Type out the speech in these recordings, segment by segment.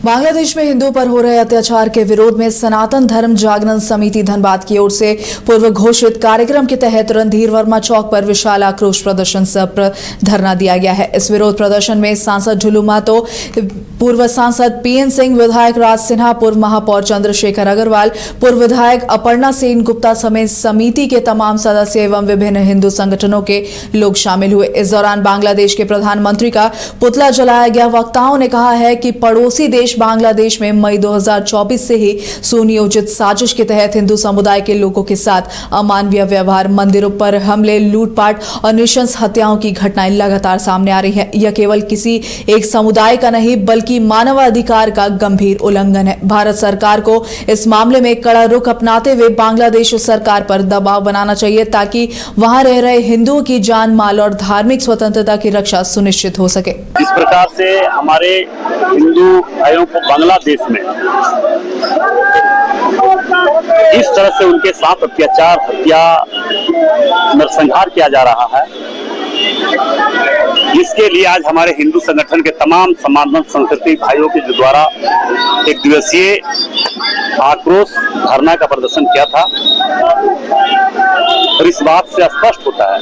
बांग्लादेश में हिंदुओं पर हो रहे अत्याचार के विरोध में सनातन धर्म जागरण समिति धनबाद की ओर से पूर्व घोषित कार्यक्रम के तहत रणधीर वर्मा चौक पर विशाल आक्रोश प्रदर्शन सह धरना दिया गया है। इस विरोध प्रदर्शन में सांसद झुलू महतो, पूर्व सांसद पीएन सिंह, विधायक राज सिन्हा, पूर्व महापौर चंद्रशेखर अग्रवाल, पूर्व विधायक अपर्णा सेन गुप्ता समेत समिति के तमाम सदस्य एवं विभिन्न हिंदू संगठनों के लोग शामिल हुए। इस दौरान बांग्लादेश के प्रधानमंत्री का पुतला जलाया गया। वक्ताओं ने कहा है कि पड़ोसी देश बांग्लादेश में मई 2024 से ही सुनियोजित साजिश के तहत हिंदू समुदाय के लोगों के साथ अमानवीय व्यवहार, मंदिरों पर हमले, लूटपाट और नृशंस हत्याओं की घटनाएं लगातार सामने आ रही है। यह केवल किसी एक समुदाय का नहीं बल्कि मानवाधिकार का गंभीर उल्लंघन है। भारत सरकार को इस मामले में कड़ा रुख अपनाते हुए बांग्लादेश सरकार पर दबाव बनाना चाहिए ताकि वहां रह रहे हिंदुओं की जान माल और धार्मिक स्वतंत्रता की रक्षा सुनिश्चित हो सके। इस प्रकार से हमारे हिंदू भाइयों को बांग्लादेश में इस तरह से उनके साथ अत्याचार, हत्या, नरसंहार किया जा रहा है, इसके लिए आज हमारे हिंदू संगठन के तमाम सनातन संस्कृति भाइयों के द्वारा एक दिवसीय आक्रोश धरना का प्रदर्शन किया था। और इस बात से स्पष्ट होता है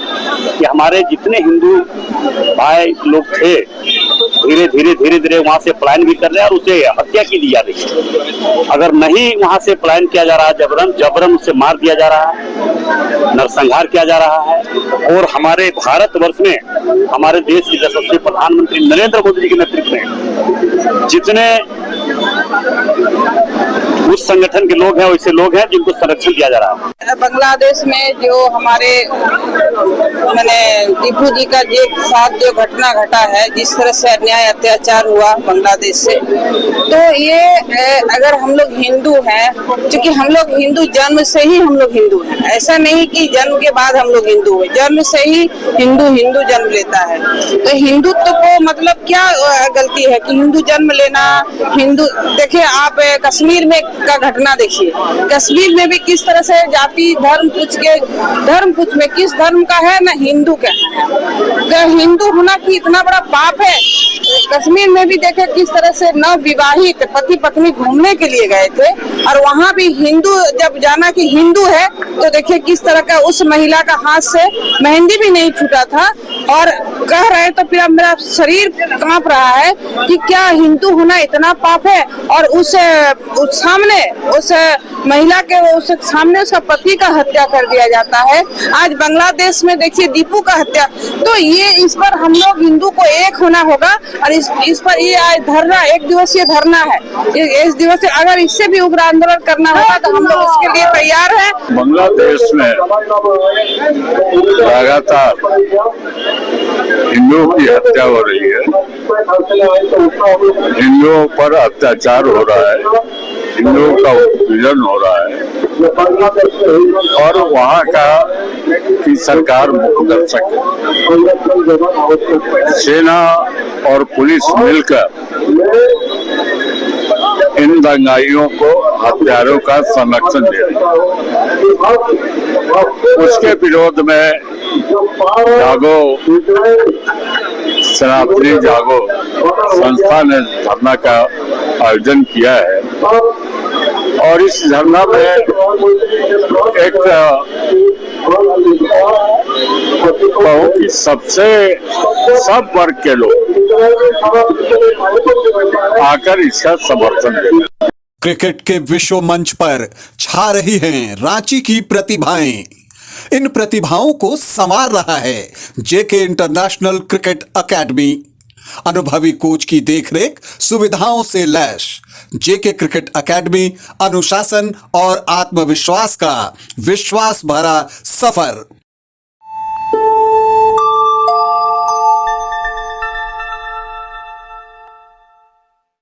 कि हमारे जितने हिंदू भाई लोग थे धीरे धीरे वहां से पलायन भी कर रहे हैं और उसे हत्या की दी जा रही है। अगर नहीं वहां से पलायन किया जा रहा है, जबरन उसे मार दिया जा रहा है, नरसंहार किया जा रहा है। और हमारे भारतवर्ष में हमारे देश के यशस्वी प्रधानमंत्री नरेंद्र मोदी जी के नेतृत्व में जितने उस संगठन के लोग हैं वैसे लोग हैं जिनको संरक्षण दिया जा रहा है। बांग्लादेश में जो हमारे टीपू जी का साथ जो घटना घटा है, जिस तरह से अन्याय अत्याचार हुआ बांग्लादेश से, तो ये अगर हम लोग हिंदू हैं, क्योंकि हम लोग हिंदू जन्म से ही हम लोग हिंदू हैं, ऐसा नहीं कि जन्म के बाद हम लोग हिंदू हुए, जन्म से ही हिंदू जन्म लेता है। तो हिंदुत्व को मतलब क्या गलती है कि हिंदू जन्म लेना? हिंदू देखिए, आप कश्मीर में का घटना देखिए, कश्मीर में भी किस तरह से जाति धर्म पूछ में किस धर्म का है ना हिंदू का है। हिंदू होना की इतना बड़ा पाप है। कश्मीर में भी देखे किस तरह से नव विवाहित पति पत्नी घूमने के लिए गए थे और वहाँ भी हिंदू जब जाना कि हिंदू है तो देखिए किस तरह का उस महिला का हाथ से मेहंदी भी नहीं छूटा था और कह रहे तो फिर मेरा शरीर कांप रहा है कि क्या हिंदू होना इतना पाप है। और उस सामने उस महिला के उस सामने उसका पति का हत्या कर दिया जाता है। आज बांग्लादेश में देखिए दीपू का हत्या। तो ये इस पर हम लोग हिंदू को एक होना होगा और इस पर ये आज धरना, एक दिवसीय धरना है। इस दिवसीय अगर इससे भी उग्र आंदोलन करना होगा तो हम लोग इसके लिए तैयार हैं। बांग्लादेश में लगातार हिंदुओं की हत्या हो रही है, हिंदुओं पर अत्याचार हो रहा है, हिंदुओं का उत्पीड़न हो रहा है और वहाँ का की सरकार मुक्त कर सके। सेना और पुलिस मिलकर इन दंगाइयों को, हत्यारों का संरक्षण दे रही है। उसके विरोध में जागो सनातनी जागो संस्था ने धरना का आयोजन किया है और इस धरना में एक कहूँ कि सब वर्ग के लोग आकर इसका समर्थन देते। क्रिकेट के विश्व मंच पर छा रही हैं रांची की प्रतिभाएं। इन प्रतिभाओं को संवार रहा है जेके इंटरनेशनल क्रिकेट एकेडमी। अनुभवी कोच की देखरेख, सुविधाओं से लैस जेके क्रिकेट एकेडमी अनुशासन और आत्मविश्वास का विश्वास भरा सफर।